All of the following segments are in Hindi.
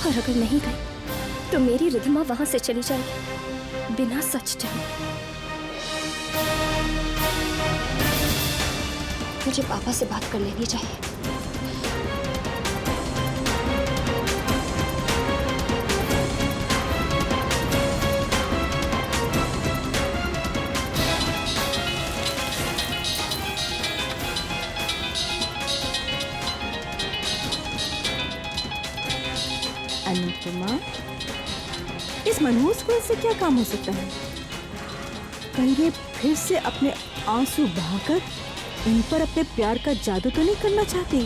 और अगर नहीं गई तो मेरी रिधिमा वहां से चली जाएगी बिना सच जाने। मुझे पापा से बात कर लेनी चाहिए। अनुपमा, इस मनहूस को इससे क्या काम हो सकता है? कहीं ये फिर से अपने आंसू बहाकर इन पर अपने प्यार का जादू तो नहीं करना चाहती?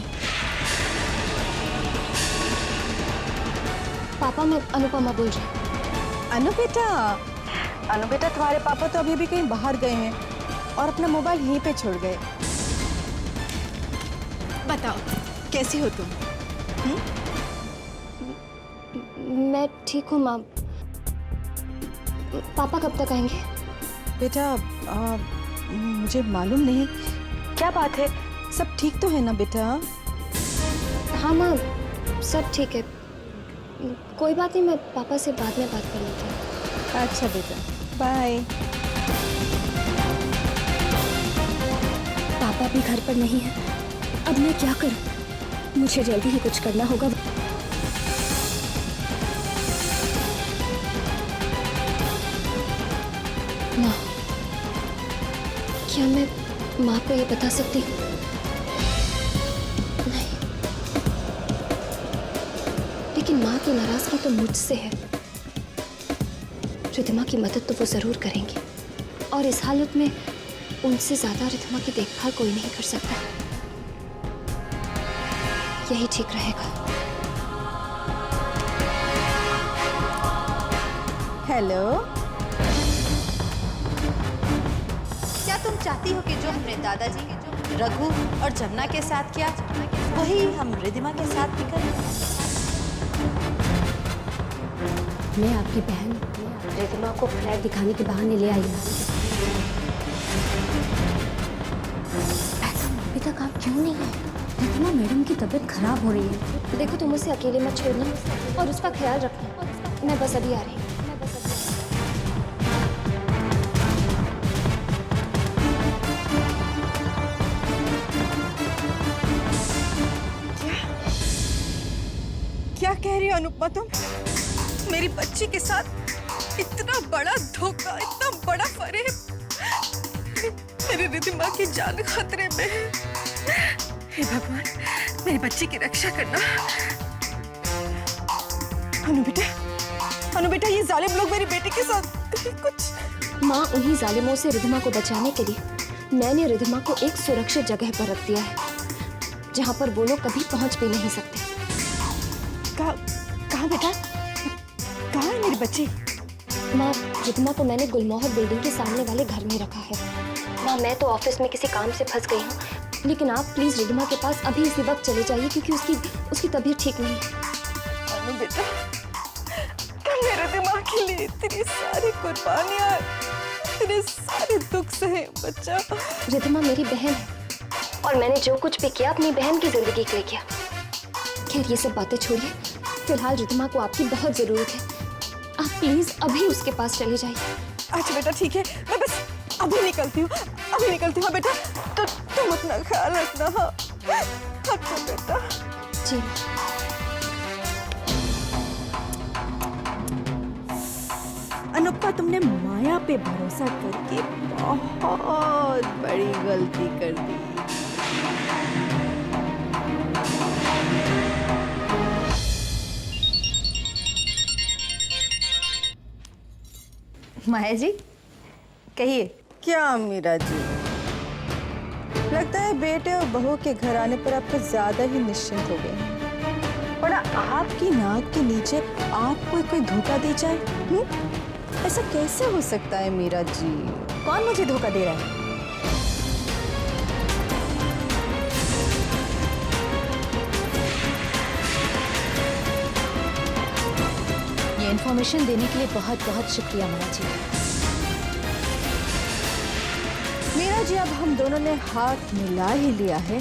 पापा, मैं अनुपमा बोल रही हूँ। अनु बेटा, तुम्हारे पापा तो अभी भी कहीं बाहर गए हैं और अपना मोबाइल यहीं पे छोड़ गए। बताओ, कैसी हो तुम? मैं ठीक हूँ माँ। पापा कब तक आएंगे? बेटा, मुझे मालूम नहीं। क्या बात है, सब ठीक तो है ना बेटा? हाँ माँ, सब ठीक है। कोई बात नहीं, मैं पापा से बाद में बात कर लेती हूँ। अच्छा बेटा, बाय। पापा भी घर पर नहीं है। अब मैं क्या करूँ? मुझे जल्दी ही कुछ करना होगा। माँ, क्या मैं माँ को ये बता सकती हूँ? नहीं, लेकिन माँ की नाराजगी तो मुझसे है। रिधिमा की मदद तो वो जरूर करेंगी और इस हालत में उनसे ज्यादा रिधिमा की देखभाल कोई नहीं कर सकता। यही ठीक रहेगा। हेलो, क्या तुम चाहती हो कि जो हमने दादाजी, रघु और जमुना के साथ किया वही हम रिधिमा के साथ भी करें? मैं आपकी बहन रिधिमा को फ्लैट दिखाने के बहाने ले आई हूँ। ऐसा अभी तक आप क्यों नहीं आए? रिधिमा मैडम की तबीयत खराब हो रही है। देखो, तुम उसे अकेले मत छोड़ना और उसका ख्याल रखना। मैं बस अभी आ रही हूँ। क्या कह रही हो अनुपमा तुम? मेरी बच्ची के साथ इतना बड़ा धोखा, इतना बड़ा फरेब। मेरी रिधिमा की जान खतरे में है। हे भगवान, मेरी बच्ची की रक्षा करना। अनु बेटा, ये जालिम लोग मेरी बेटी के साथ कुछ। माँ, उन्हीं जालिमों से रिधिमा को बचाने के लिए मैंने रिधिमा को एक सुरक्षित जगह पर रख दिया है, जहाँ पर वो लोग कभी पहुँच भी नहीं सकते। कहाँ बेटा? कहाँ है मेरी बच्ची? माँ, रिधिमा को मैंने गुलमोहर बिल्डिंग के सामने वाले घर में रखा है। माँ, मैं तो ऑफिस में किसी काम से फंस गई हूँ, लेकिन आप प्लीज रिधिमा के पास अभी इसी वक्त चले जाइए, क्योंकि उसकी तबीयत ठीक नहीं है। अनु बेटा, तुमने रिधिमा के लिए इतनी सारी कुर्बानियां, इतने सारे दुख सहे बच्चा। रिधिमा मेरी बहन है और मैंने जो कुछ भी किया अपनी बहन की जिंदगी के लिए किया। खैर, ये सब बातें छोड़िए। फिलहाल रिधिमा को आपकी बहुत जरूरत है। आप प्लीज अभी उसके पास चले जाइए। अच्छा बेटा, ठीक है, मैं बस अभी निकलती हूँ। हाँ बेटा, तो तुम अपना ख्याल रखना। हाँ अच्छा बेटा। जी। अनुपमा, तुमने माया पे भरोसा करके बहुत बड़ी गलती कर दी। माया जी, कहिए। क्या मीरा जी, लगता है बेटे और बहू के घर आने पर आपको ज्यादा ही निश्चिंत हो गए। पर आपकी नाक के नीचे आपको कोई धोखा दे जाए? ऐसा कैसे हो सकता है मीरा जी? कौन मुझे धोखा दे रहा है? ये इन्फॉर्मेशन देने के लिए बहुत बहुत शुक्रिया माया जी। मीरा जी, अब हम दोनों ने हाथ मिला ही लिया है,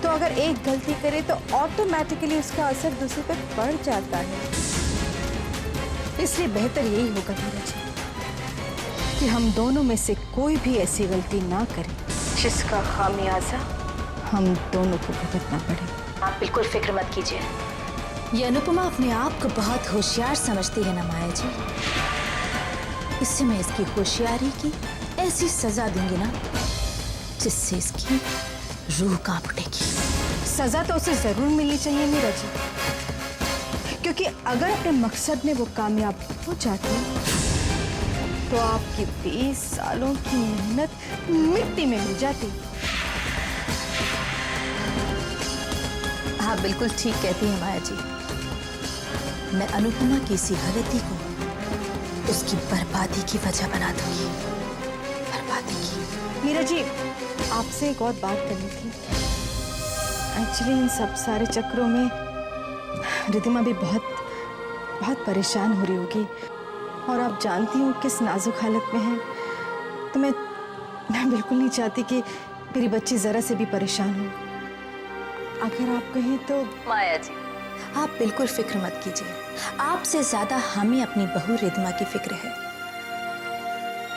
तो तो अगर एक गलती करे तो ऑटोमेटिकली उसका असर दूसरे पे पड़ जाता है। इसलिए बेहतर यही होगा नीरज कि हम दोनों में से कोई भी ऐसी गलती ना करे जिसका खामियाजा हम दोनों को भुगतना पड़े। आप बिल्कुल फिक्र मत कीजिए। ये अनुपमा अपने आप को बहुत होशियार समझती है ना माया जी। इससे मैं इसकी होशियारी की ऐसी सजा दूंगी ना जिससे इसकी रूह कांप उठेगी। सजा तो उसे जरूर मिलनी चाहिए नीरज, क्योंकि अगर अपने मकसद में वो कामयाब हो जाती तो आपकी 20 सालों की मेहनत मिट्टी में मिल जाती। आप बिल्कुल ठीक कहती हैं माया जी। मैं अनुपमा की इसी गलती को उसकी बर्बादी की वजह बना दूंगी। बर्बादी की। मीरा जी, आपसे एक और बात करनी थी। एक्चुअली इन सब सारे चक्रों में रिद्धिमा भी बहुत परेशान हो रही होगी, और आप जानती हूँ किस नाजुक हालत में है। तो मैं बिल्कुल नहीं चाहती कि मेरी बच्ची जरा से भी परेशान हो। अगर आप कहें तो। माया जी, आप बिल्कुल फिक्र मत कीजिए। आपसे ज्यादा हमें अपनी बहू रिद्धिमा की फिक्र है।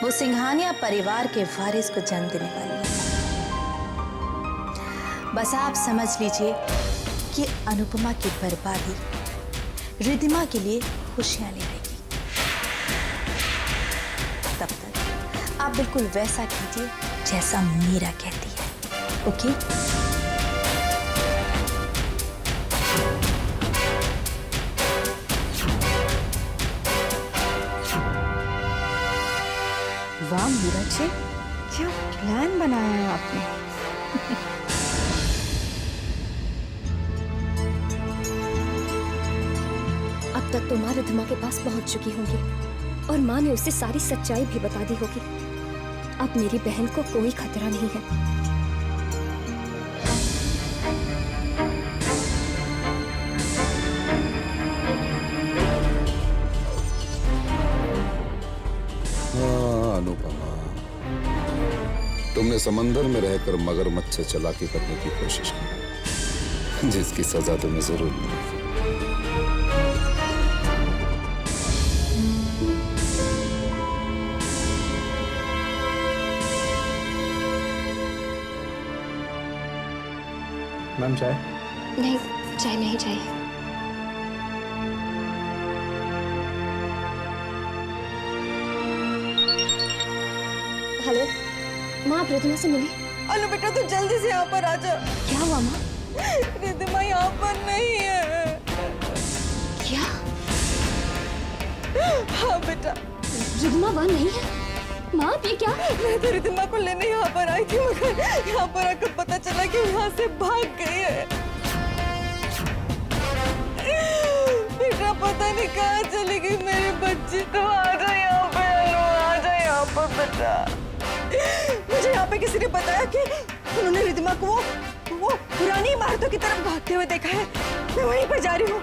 वो सिंघानिया परिवार के वारिस को जन्म देने वाली है। बस आप समझ लीजिए कि अनुपमा की बर्बादी रिद्धिमा के लिए खुशियां लाएगी। तब तक आप बिल्कुल वैसा कीजिए जैसा मीरा कहती है। ओके? वाह मीरा जी, क्या प्लान बनाया है आपने। अब तक तो माँ रिद्धिमा के पास पहुंच चुकी होंगी और माँ ने उसे सारी सच्चाई भी बता दी होगी। अब मेरी बहन को कोई खतरा नहीं है। अनुपमा, तुमने समंदर में रहकर मगरमच्छ से चालाकी करने की कोशिश की, जिसकी सजा तुम्हें जरूर मिलेगी। मैम चाय? नहीं, चाय नहीं चाहिए। हेलो माँ, आप रिद्धिमा से मिली? अनु बेटा, तू जल्दी से यहाँ पर आ जा। क्या हुआ माँ? रिद्धिमा यहाँ पर नहीं है। क्या? हाँ बेटा, रिद्धिमा वहाँ नहीं है? माँ आप ये क्या? मैं तो रिद्धिमा को लेने यहाँ पर आई थी, मगर यहाँ पर आकर पता चला कि यहाँ से भाग गई है। बेटा पता नहीं कहाँ चली गई मेरी बच्ची। तो आ जा यहाँ पे अनु, आ जा यहाँ पर बेटा। मुझे यहाँ पे किसी ने बताया कि उन्होंने रिद्धिमा को वो पुरानी इमारतों की तरफ भागते हुए देखा है। मैं वहीं पर जा रही हूँ।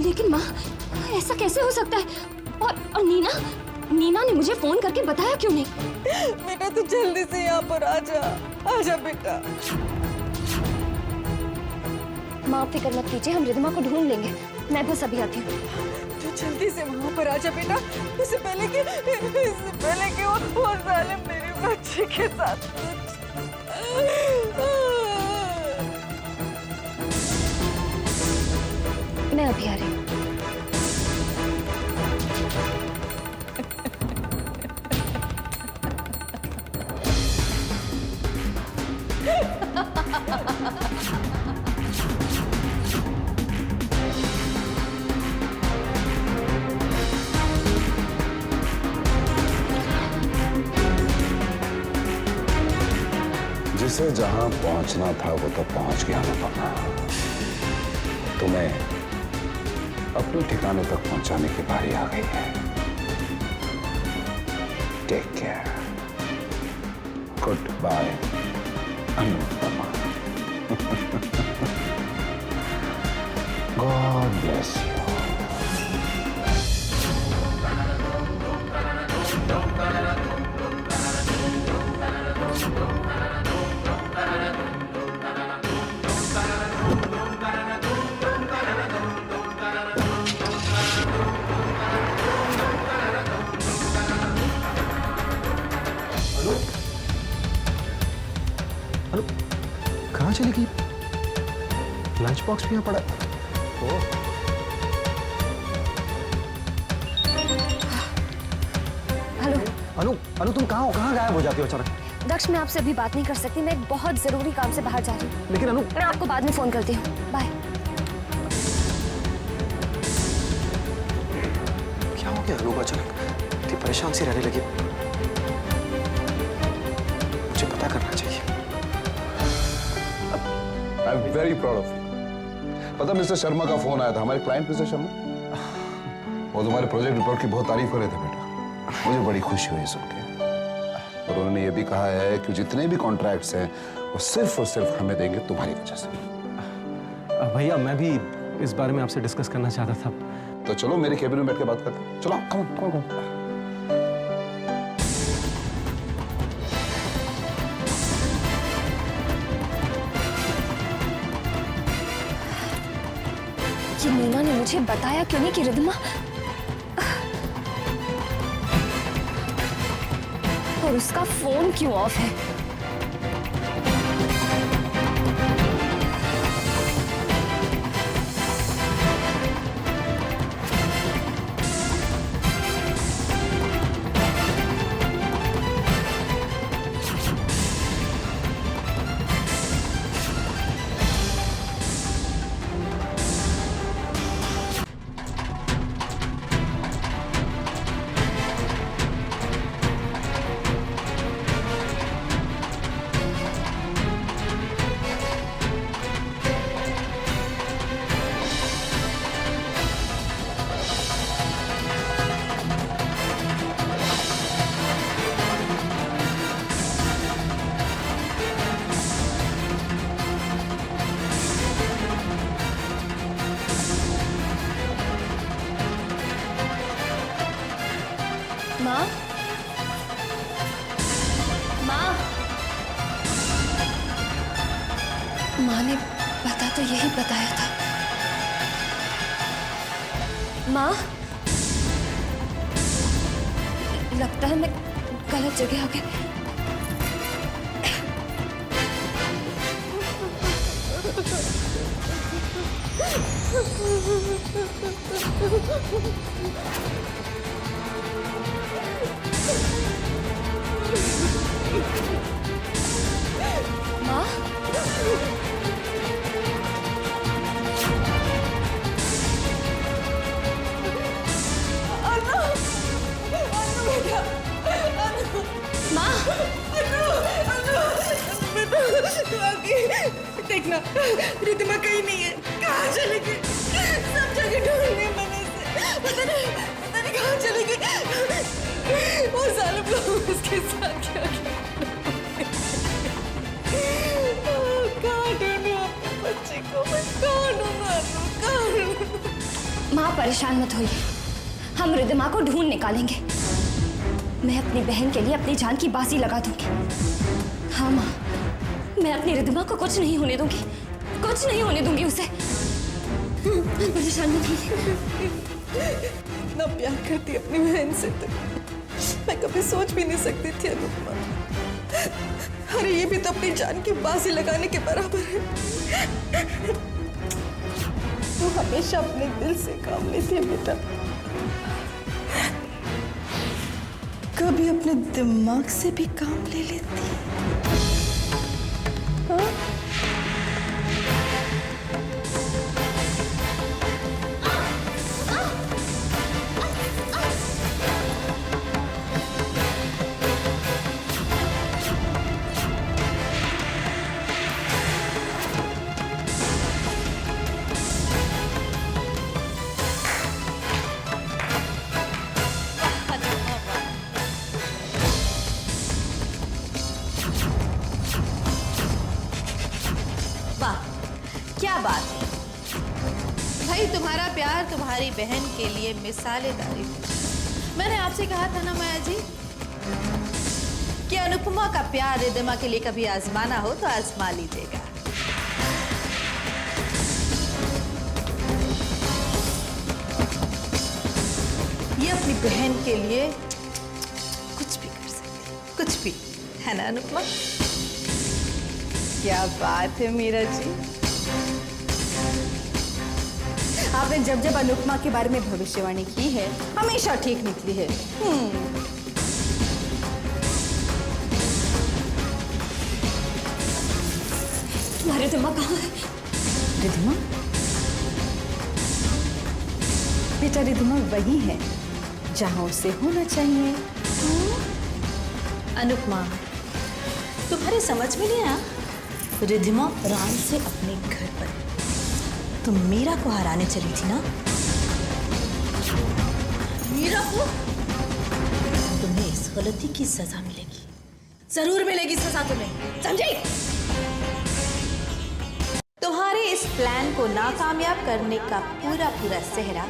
लेकिन माँ ऐसा कैसे हो सकता है? और नीना ने मुझे फोन करके बताया क्यों नहीं? बेटा तू जल्दी से यहाँ पर आ जा बेटा। माँ आप फिक्र मत कीजिए, हम रिद्धिमा को ढूंढ लेंगे। मैं बस अभी आती हूँ। तू जल्दी से वहाँ पर आ जा बेटा, इससे पहले कि वो जालिम मेरी बच्ची के साथ। मैं अभी आ रही हूँ। जिसे जहां पहुंचना था वो तो पहुंच गया अनुपमा। तुम्हें अपने ठिकाने तक पहुंचाने की बारी आ गई है। Take care. Goodbye Anupama. God bless you. चली गई? लंच बॉक्स भी यहाँ पड़ा है। ओह, हेलो अनु, अनु तुम कहाँ हो? कहाँ गायब हो जाती हो अचानक? दक्ष, मैं आपसे अभी बात नहीं कर सकती। मैं एक बहुत जरूरी काम से बाहर जा रही हूँ। लेकिन अनु, मैं आपको बाद में फोन करती हूँ। बाय। क्या हो गया अनु को अचानक? इतनी परेशान सी रहने लगी। मुझे पता करना चाहिए। I am very proud of you. पता मिस्टर शर्मा का फोन आया था, हमारे क्लाइंट मिस्टर शर्मा। वो तुम्हारे प्रोजेक्ट रिपोर्ट की बहुत तारीफ कर रहे थे बेटा। मुझे बड़ी खुशी हुई सुन के। और उन्होंने ये भी कहा है कि जितने भी कॉन्ट्रैक्ट्स हैं वो सिर्फ और सिर्फ हमें देंगे तुम्हारी वजह से। भैया मैं भी इस बारे में आपसे डिस्कस करना चाहता था। तो चलो मेरे केबिन में बैठ के बात करते हैं। चलो कम कम कम। ये मीना ने मुझे बताया क्यों नहीं कि रिद्धिमा और उसका फोन क्यों ऑफ है? माँ, माँ, माँ ने पता तो यही बताया था। माँ, लगता है मैं गलत जगह आ गई। माँ, देखना रिद्धिमा कहीं नहीं है। कहाँ चली गई? सब जगह ढूंढ लिया मैंने इसे। पता नहीं कहाँ चली गई। वो जालिम लोग उसके साथ क्या कहाँ ढूंढूं अपने बच्चे को? मैं कहाँ ढूंढूं? माँ परेशान मत होइए, हम रिद्धिमा को ढूंढ निकालेंगे। मैं अपनी बहन के लिए अपनी जान की बाजी लगा दूंगी। हाँ माँ, मैं अपनी रिद्धिमा को कुछ नहीं होने दूंगी, कुछ नहीं होने दूंगी उसे। परेशान मत होइए। इतना प्यार करती अपनी बहन से तो मैं कभी सोच भी नहीं सकती थी अनुपमा। अरे ये भी तो अपनी जान की बाजी लगाने के बराबर है। तू हमेशा अपने दिल से काम लेती है बेटा, कभी अपने दिमाग से भी काम ले लेती है। हाँ? क्या बात है भाई, तुम्हारा प्यार तुम्हारी बहन के लिए मिसाले तारीफ है। मैंने आपसे कहा था ना माया जी कि अनुपमा का प्यार रिद्धिमा के लिए कभी आजमाना हो तो आजमा लीजिएगा। ये अपनी बहन के लिए कुछ भी कर सकती, कुछ भी, है ना अनुपमा? क्या बात है मीरा जी, आपने जब जब अनुपमा के बारे में भविष्यवाणी की है हमेशा ठीक निकली है। तुम्हारे दिमाग कहाँ है? रिधिमा, बेटा रिधिमा वही है जहां उसे होना चाहिए। अनुपमा, तुम्हारे समझ में नहीं आया? रिधिमा राम से अपने घर पर तुम मीरा को हराने चली थी ना? मीरा को? तुम्हें इस गलती की सजा मिलेगी, जरूर मिलेगी सजा तुम्हें, समझी? तुम्हारे इस प्लान को नाकामयाब करने का पूरा पूरा सेहरा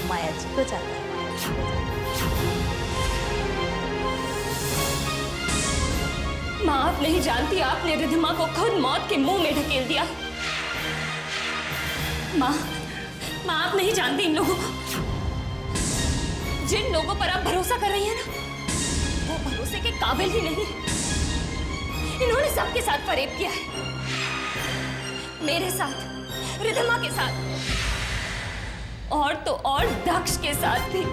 माया जी को जाता है। माँ, आप नहीं जानती, आपने रिधिमा को खुद मौत के मुंह में ढकेल दिया। माँ, आप नहीं जानती इन लोगों को। जिन लोगों पर आप भरोसा कर रही हैं ना, वो भरोसे के काबिल ही नहीं। इन्होंने सबके साथ फरेब किया है, मेरे साथ, रिधिमा के साथ, और तो और दक्ष के साथ भी।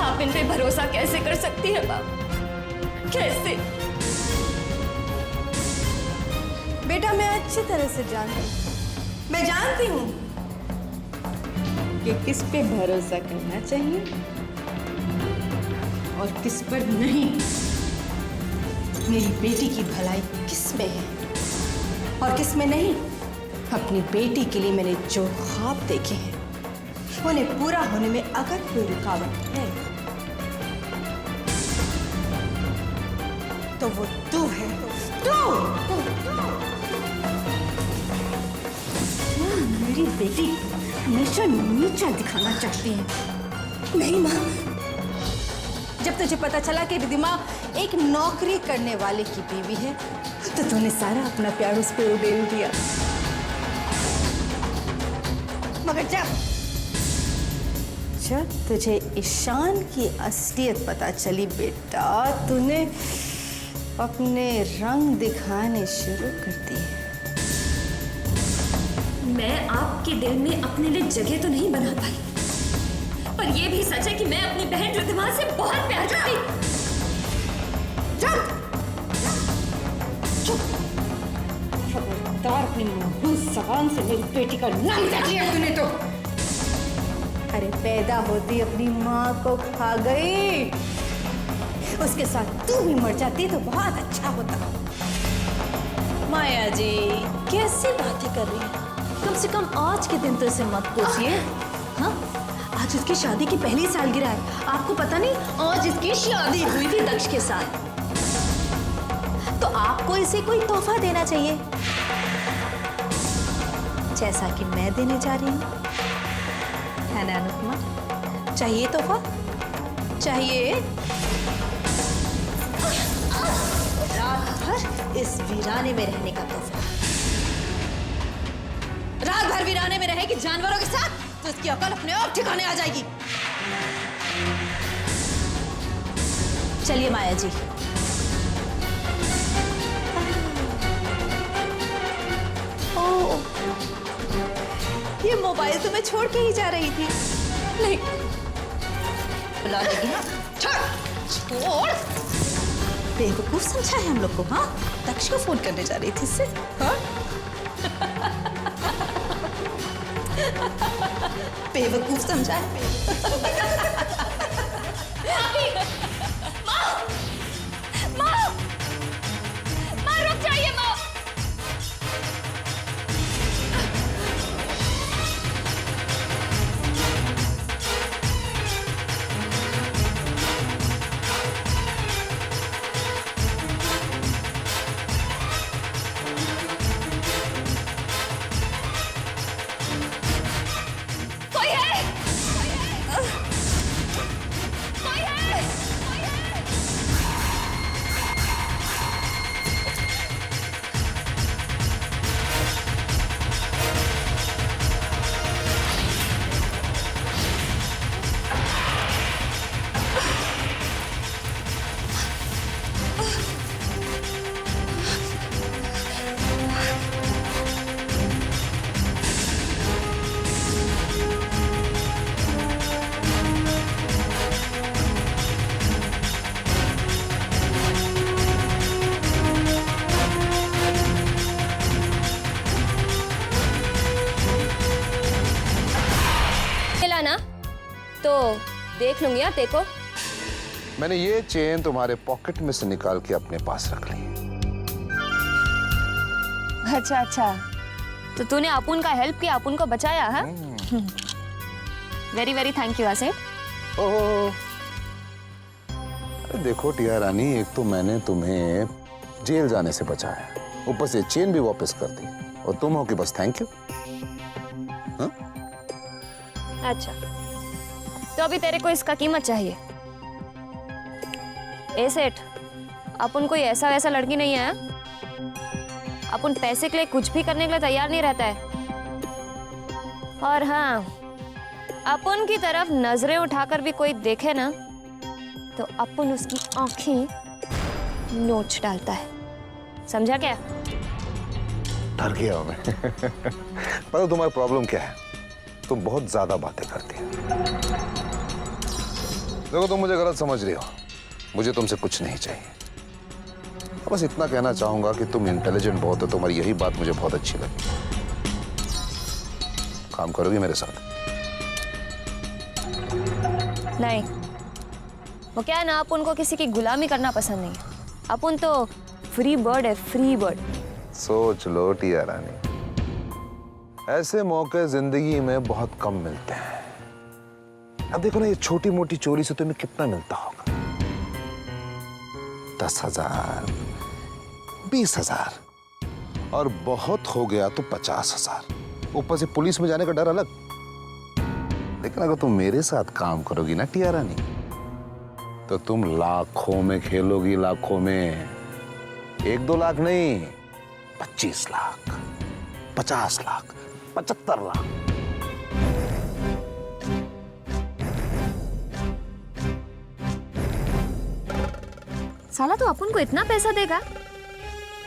आप इन पे भरोसा कैसे कर सकती है बाप? कैसे? बेटा मैं अच्छी तरह से जानती हूँ, मैं जानती हूँ कि किस पे भरोसा करना चाहिए और किस पर नहीं। मेरी बेटी की भलाई किस में है और किस में नहीं। अपनी बेटी के लिए मैंने जो ख्वाब देखे हैं उन्हें पूरा होने में अगर कोई रुकावट है तो वो तू है। मेरी बेटी हमेशा नीचा दिखाना चाहती है। नहीं माँ, जब तुझे पता चला कि रिधिमा एक नौकरी करने वाले की बीवी है तो तूने सारा अपना प्यार उस पर उड़ेल दिया। मगर जब तुझे ईशान की असलियत पता चली बेटा, तूने अपने रंग दिखाने शुरू कर दिए। मैं आपके दिल में अपने लिए जगह तो नहीं बना पाई, पर यह भी सच है कि मैं अपनी बहन रिधिमा से बहुत प्यार करती। खबरदार, अपनी महबूब जबान से मेरी बेटी का नाम लिया तूने तो। अरे पैदा होती अपनी माँ को खा गई, उसके साथ तू भी मर जाती तो बहुत अच्छा होता। माया जी कैसी बातें कर रही हैं? कम से कम आज के दिन तो इसे मत कोसिए। हाँ, आज इसकी शादी की पहली सालगिरह है। आपको पता नहीं, आज इसकी शादी हुई थी दक्ष के साथ। तो आपको इसे कोई तोहफा देना चाहिए, जैसा कि मैं देने जा रही हूँ, है ना अनुपमा? चाहिए तोहफा? चाहिए? रात भर इस वीराने में रहने का तोहफा। रात भर वीराने में रहेगी जानवरों के साथ तो इसकी अकल अपने आप ठिकाने आ जाएगी। चलिए माया जी। ओह, ये मोबाइल तुम्हें छोड़ के ही जा रही थी? नहीं, बुला लेगी ना? छोड़। बेवकूफ समझा है हम लोग को। हाँ, दक्ष को फोन करने जा रही थी इससे। हाँ? बेवकूफ समझा है। माँ रुक जाइए माँ। कोई है? तो देख लूंगी यार तेको। मैंने ये चेन तुम्हारे पॉकेट में से निकाल के अपने पास रख ली। अच्छा अच्छा, तो तूने अपुन का हेल्प किया, अपुन को बचाया है? Very very thank you Asif. Oh, अरे देखो टिया रानी, एक तो मैंने तुम्हें जेल जाने से बचाया, ऊपर से चेन भी वापस कर दी, और तुम हो कि बस थैंक यू। हाँ? अच्छा, तो अभी तेरे को इसका कीमत चाहिए? ए सेठ, अपन कोई ऐसा वैसा लड़की नहीं है। अपन पैसे के लिए कुछ भी करने के लिए तैयार नहीं रहता है। और हाँ, अपन की तरफ नजरें उठाकर भी कोई देखे ना, तो अपन उसकी आंखें नोच डालता है। समझा क्या? डर गया मैं। पता तुम्हारी प्रॉब्लम क्या है? तुम बहुत ज्यादा बातें करती हो। देखो, तुम मुझे गलत समझ रही हो, मुझे तुमसे कुछ नहीं चाहिए। बस इतना कहना चाहूंगा कि तुम इंटेलिजेंट बहुत हो, तुम्हारी यही बात मुझे बहुत अच्छी लगी। काम करोगी मेरे साथ? नहीं, वो क्या है ना, अपन को किसी की गुलामी करना पसंद नहीं है। अपन तो फ्री बर्ड है, फ्री बर्ड। सोच लो टिया रानी, ऐसे मौके जिंदगी में बहुत कम मिलते हैं। अब देखो ना, ये छोटी मोटी चोरी से तुम्हें कितना मिलता होगा? 10,000, 20,000, और बहुत हो गया तो 50,000। ऊपर से पुलिस में जाने का डर अलग। लेकिन अगर तुम मेरे साथ काम करोगी ना टिया रानी, तो तुम लाखों में खेलोगी, लाखों में। 1-2 लाख नहीं, 25 लाख, 50 लाख, 75 लाख। साला तो अपन को इतना पैसा देगा,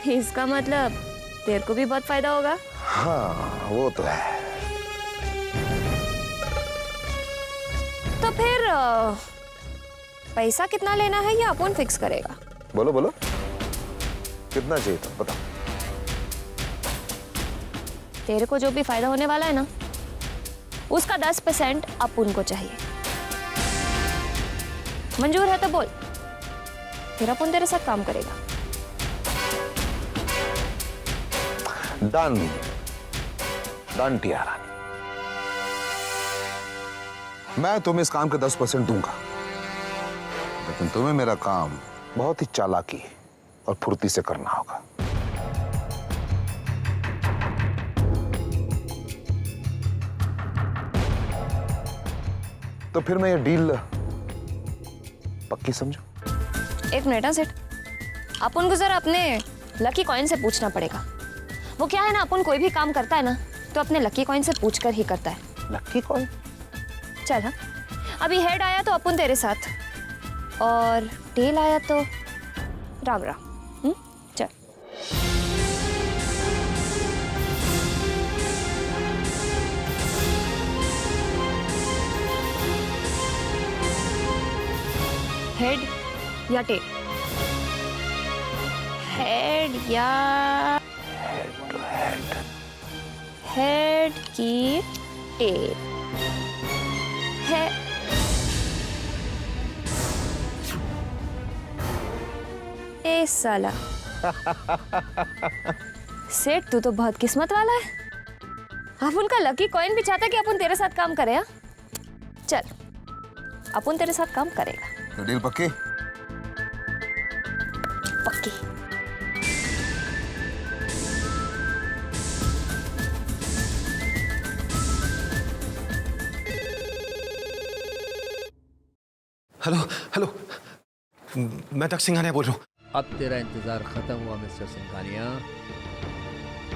इसका मतलब तेरे को भी बहुत फायदा होगा। हाँ, वो तो है। तो फिर पैसा कितना लेना है ये अपन फिक्स करेगा। बोलो बोलो, कितना चाहिए था बताओ। तेरे को जो भी फायदा होने वाला है ना, उसका 10% अपन को चाहिए। मंजूर है तो बोल, फिर अपन तेरे साथ काम करेगा। डन डन टिया रानी, मैं तुम्हें इस काम के 10% दूंगा, लेकिन तुम्हें मेरा काम बहुत ही चालाकी और फुर्ती से करना होगा। तो फिर मैं ये डील पक्की समझो? एक मिनट है सेठ, अपन को जरा अपने लकी कॉइन से पूछना पड़ेगा। वो क्या है ना, अपन कोई भी काम करता है ना, तो अपने लकी कॉइन से पूछकर ही करता है। Lucky coin? चल हाँ, अभी हेड आया तो अपन तेरे साथ, और टेल आया तो राम राम। चल। हेड या टेल? हेड या हेड की टेल है। ए साला, सेठ तू तो बहुत किस्मत वाला है। अपन का लकी कॉइन भी चाहता कि अपन तेरे साथ काम करे। हाँ चल, अपन तेरे साथ काम करेगा। तो डील पक्की? पक्की। हेलो हेलो, मैं तक सिंघानिया बोल रहा हूँ। अब तेरा इंतजार खत्म हुआ मिस्टर सिंघानिया।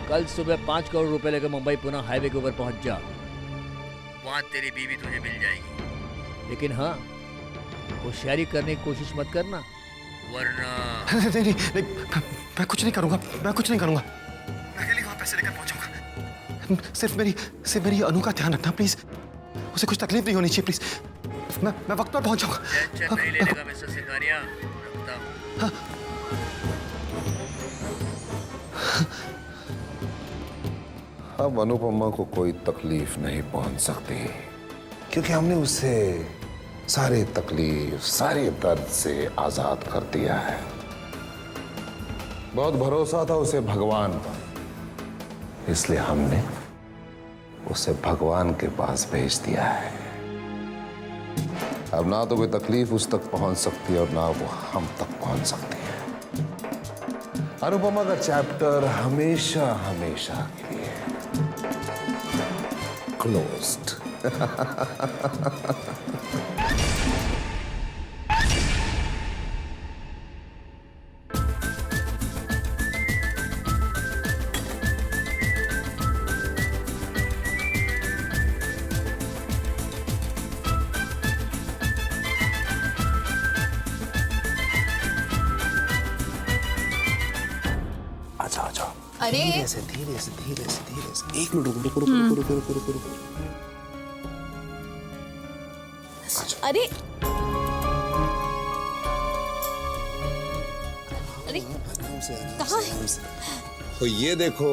कल सुबह 5 करोड़ रुपए लेकर मुंबई पुणे हाईवे के ऊपर पहुंच जा। वहां तेरी बीवी तुझे मिल जाएगी, लेकिन हाँ, होशियारी करने की कोशिश मत करना, वरना नहीं नहीं नहीं, मैं कुछ नहीं करूँगा, मैं कुछ नहीं करूँगा। मैं अकेले वहाँ पैसे लेकर पहुँचूंगा। सिर्फ मेरी अनु का ध्यान रखना प्लीज। उसे कुछ तकलीफ नहीं होनी चाहिए प्लीज। मैं वक्त पर पहुँच जाऊँगा। टेंशन नहीं लेगा मिस्टर सिंघानिया, रखता हूँ। अब अनुपमा को कोई तकलीफ नहीं पहुंच सकती, क्योंकि हमने उसे सारे तकलीफ, सारे दर्द से आजाद कर दिया है। बहुत भरोसा था उसे भगवान पर, इसलिए हमने उसे भगवान के पास भेज दिया है। अब ना तो कोई तकलीफ उस तक पहुंच सकती है और ना वो हम तक पहुंच सकती है। अनुपमा का चैप्टर हमेशा हमेशा के लिए क्लोज्ड। अच्छा अच्छा, अरे धीरे से धीरे से धीरे से धीरे से। एक मिनट रुको रुको रुको रुको रुको रुको रुको। अरे अरे कहाँ है? तो ये देखो,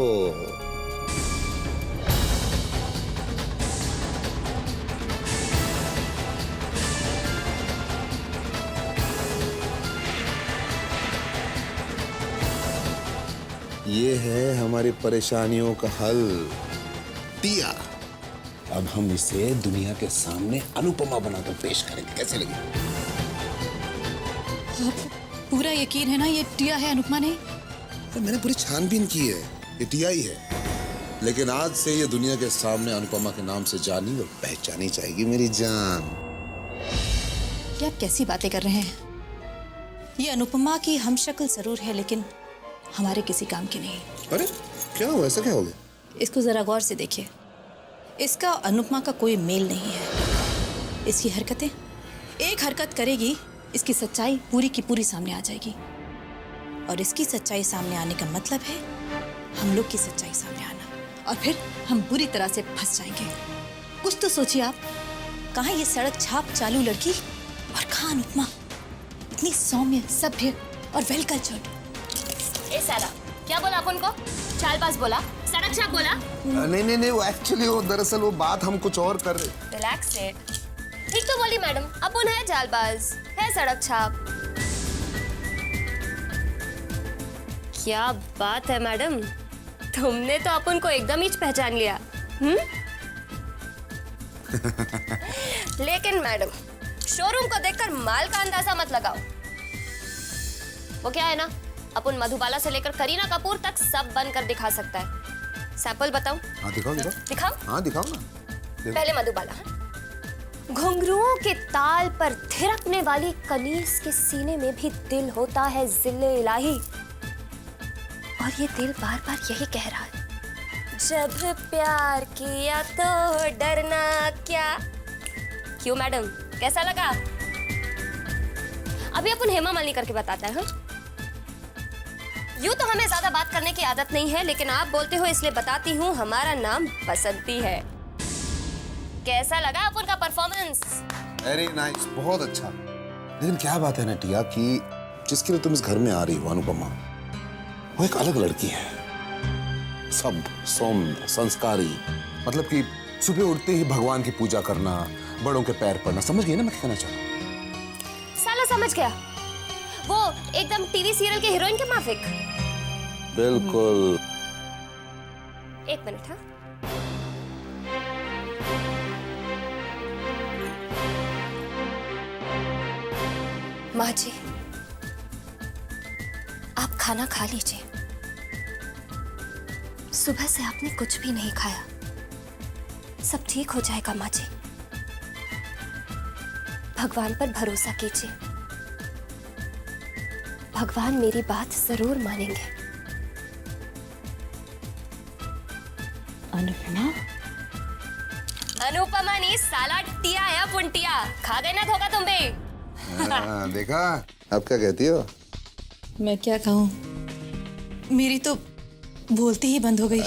ये है हमारी परेशानियों का हल, टिया। अब हम इसे दुनिया के सामने अनुपमा बनाकर पेश करेंगे, कैसे लगे? पूरा यकीन है ना ये टिया है, अनुपमा नहीं? तो मैंने पूरी छानबीन की है, ये टिया ही है। लेकिन आज से ये दुनिया के सामने अनुपमा के नाम से जानी और पहचानी जाएगी मेरी जान। ये आप कैसी बातें कर रहे हैं? ये अनुपमा की हम शक्ल जरूर है लेकिन हमारे किसी काम की नहीं। अरे क्या हुआ, ऐसा क्या हो गया? इसको जरा गौर से देखिए, इसका अनुपमा का कोई मेल नहीं है। इसकी हरकतें, एक हरकत करेगी इसकी सच्चाई पूरी की पूरी सामने आ जाएगी, और इसकी सच्चाई सामने आने का मतलब है हम लोग की सच्चाई सामने आना, और फिर हम बुरी तरह से फंस जाएंगे। कुछ तो सोचिए आप, कहाँ ये सड़क छाप चालू लड़की और कहाँ अनुपमा, इतनी सौम्य, सभ्य और वेल कल्चर्ड। ए सारा, क्या बोला अपन को? चालबाज बोला, सड़क छाप बोला। नहीं नहीं नहीं, वो एक्चुअली वो दरअसल वो बात हम कुछ और कर रहे। रिलैक्स है। ठीक तो बोली मैडम, अपन है चालबाज, है सड़क छाप। क्या बात है मैडम, तुमने तो अपन को एकदम ही पहचान लिया। लेकिन मैडम, शोरूम को देखकर माल का अंदाजा मत लगाओ। वो क्या है ना, अपन मधुबाला से लेकर करीना कपूर तक सब बनकर दिखा सकता है। सैंपल बताऊं? हाँ दिखाओ दिखाओ। दिखाओ? हाँ दिखाओ ना। पहले मधुबाला। घुंघरुओं के ताल पर थिरकने वाली कनीज के सीने में भी दिल होता है जिल्ले इलाही, और ये दिल बार बार यही कह रहा है, जब प्यार किया तो डरना क्या। क्यों मैडम, कैसा लगा? अभी अपन हेमा मालिनी करके बताता है। यूं तो हमें ज्यादा बात करने की आदत नहीं है, लेकिन आप बोलते हो इसलिए बताती हूँ, हमारा नाम बसंती है। कैसा लगा अपन का परफॉर्मेंस? वेरी नाइस, बहुत अच्छा। लेकिन क्या बात है ना टिया कि जिसके लिए तुम इस घर में आ रही हो अनुपमा, वो एक अलग लड़की है। सब सौम्य, संस्कारी, मतलब कि सुबह उठते ही भगवान की पूजा करना, बड़ों के पैर पड़ना। समझ गई ना मैं क्या कहना चाह रहा हूँ? साला समझ गया, वो एकदम टीवी सीरियल के हीरोइन के माफिक। बिल्कुल। एक मिनट। हाँ, माँ जी, आप खाना खा लीजिए। सुबह से आपने कुछ भी नहीं खाया। सब ठीक हो जाएगा माँ जी, भगवान पर भरोसा कीजिए। भगवान मेरी बात जरूर मानेंगे। अनुपमा? अनुपमा नहीं साला, टिया है पुंटिया। खा गए ना धोखा तुम भी। देखा, अब क्या कहती हो? मैं क्या कहूँ, मेरी तो बोलती ही बंद हो गई।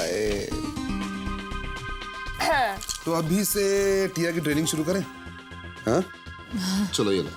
तो अभी से टिया की ट्रेनिंग शुरू करें? हाँ? चलो ये लो।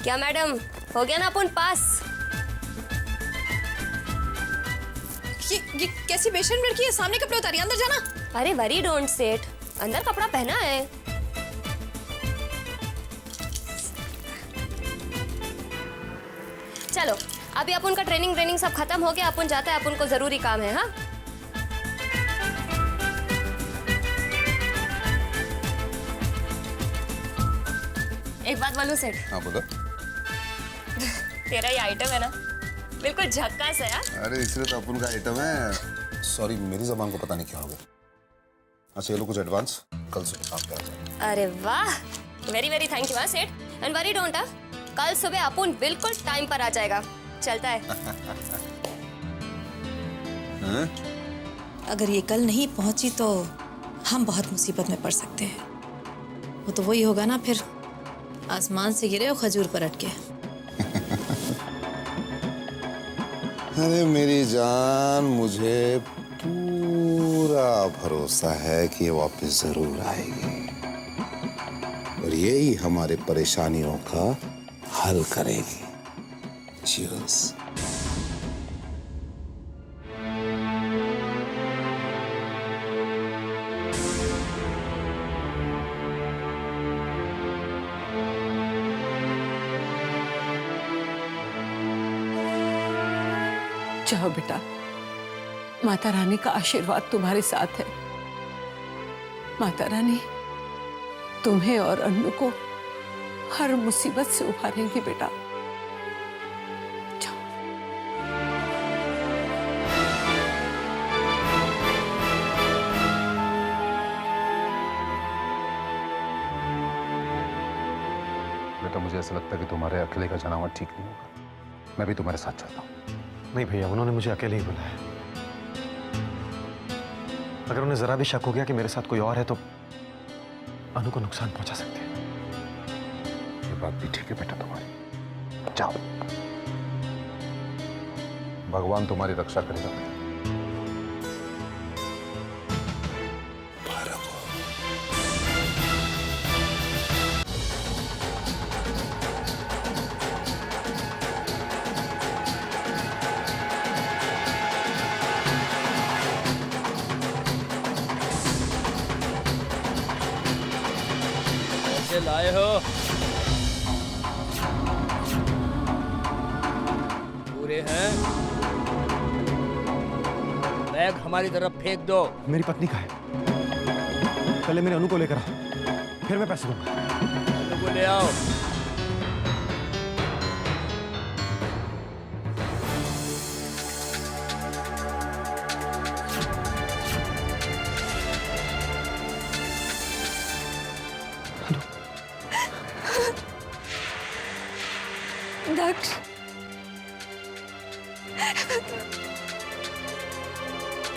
क्या मैडम, हो गया ना अपन पास? ये कैसी बेशर्म लड़की है? सामने कपड़े उतारिए, अंदर जाना। अरे वरी डोंट सेट, अंदर कपड़ा पहना है। चलो अभी अपन का ट्रेनिंग सब खत्म हो गया, अपन जाता है, अपन को जरूरी काम है। हाँ एक बात बोलूं सेठ, हाँ बोलो। तेरा ये आइटम है ना बिल्कुल झक्कास है यार। अरे इसलिए तो अपन का आइटम है। सॉरी मेरी जबान को पता नहीं क्या हो गया। अच्छा ये लो कुछ एडवांस, कल सुबह काम पे आ जाए। अरे वाह, वेरी वेरी थैंक यू हाँ सेठ, एंड वरी डोंट। कल सुबह अपन बिल्कुल टाइम पर आ जाएगा। चलता है। हैं? अगर ये कल नहीं पहुंची तो हम बहुत मुसीबत में पड़ सकते हैं। वो तो वही होगा ना फिर, आसमान से गिरे और खजूर पर अटके। अरे मेरी जान, मुझे पूरा भरोसा है कि ये वापस जरूर आएगी और यही हमारे परेशानियों का हल करेगी। Cheers. जाओ बेटा, माता रानी का आशीर्वाद तुम्हारे साथ है। माता रानी तुम्हें और अन्नू को हर मुसीबत से उभारेंगी बेटा। जाओ। बेटा मुझे ऐसा लगता है कि तुम्हारे अकेले का जाना हुआ ठीक नहीं होगा। मैं भी तुम्हारे साथ चलता हूँ। नहीं भैया, उन्होंने मुझे अकेले ही बुलाया। अगर उन्हें जरा भी शक हो गया कि मेरे साथ कोई और है तो अनु को नुकसान पहुंचा सकते हैं। ये बात भी ठीक है बेटा तुम्हारी। जाओ, भगवान तुम्हारी रक्षा करेगा। कैसे लाए हो? पूरे हैं? बैग हमारी तरफ फेंक दो। मेरी पत्नी का है। पहले मेरे अनु को लेकर आओ, फिर मैं पैसे दूंगा। अनु को ले आओ। दक्ष,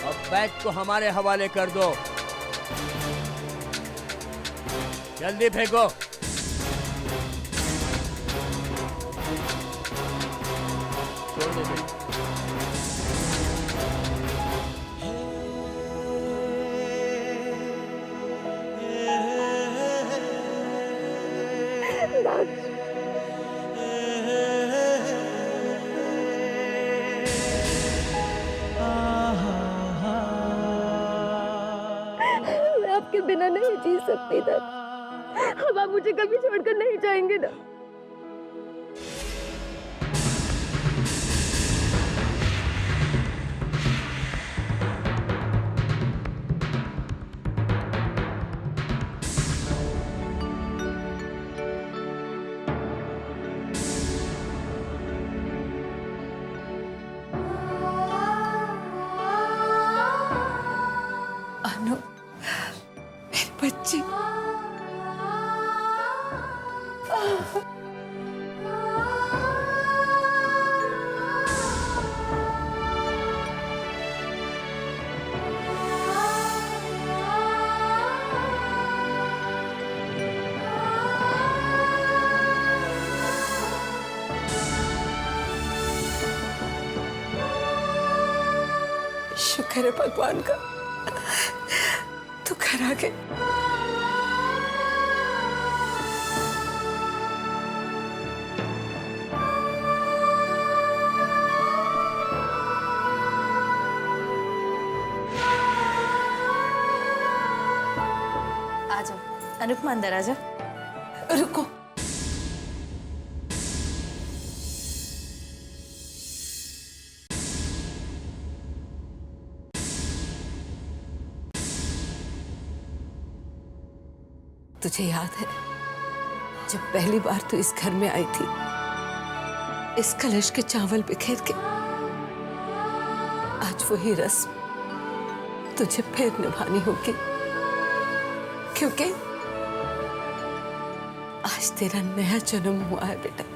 अब बैग को हमारे हवाले कर दो। जल्दी फेंको। छोड़ दो भाई। मैं आपके बिना नहीं जी सकती दक्ष। अब आप मुझे कभी छोड़कर नहीं जाएंगे ना? अनु, मेरे बच्चे। शुक्र है भगवान का, तू घर आ गई। अनुपमा अंदर आ जा। रुको। तुझे याद है जब पहली बार तू इस घर में आई थी, इस कलश के चावल बिखेर के? आज वही रस्म तुझे फिर निभानी होगी, क्योंकि आज तेरा नया जन्म हुआ है बेटा।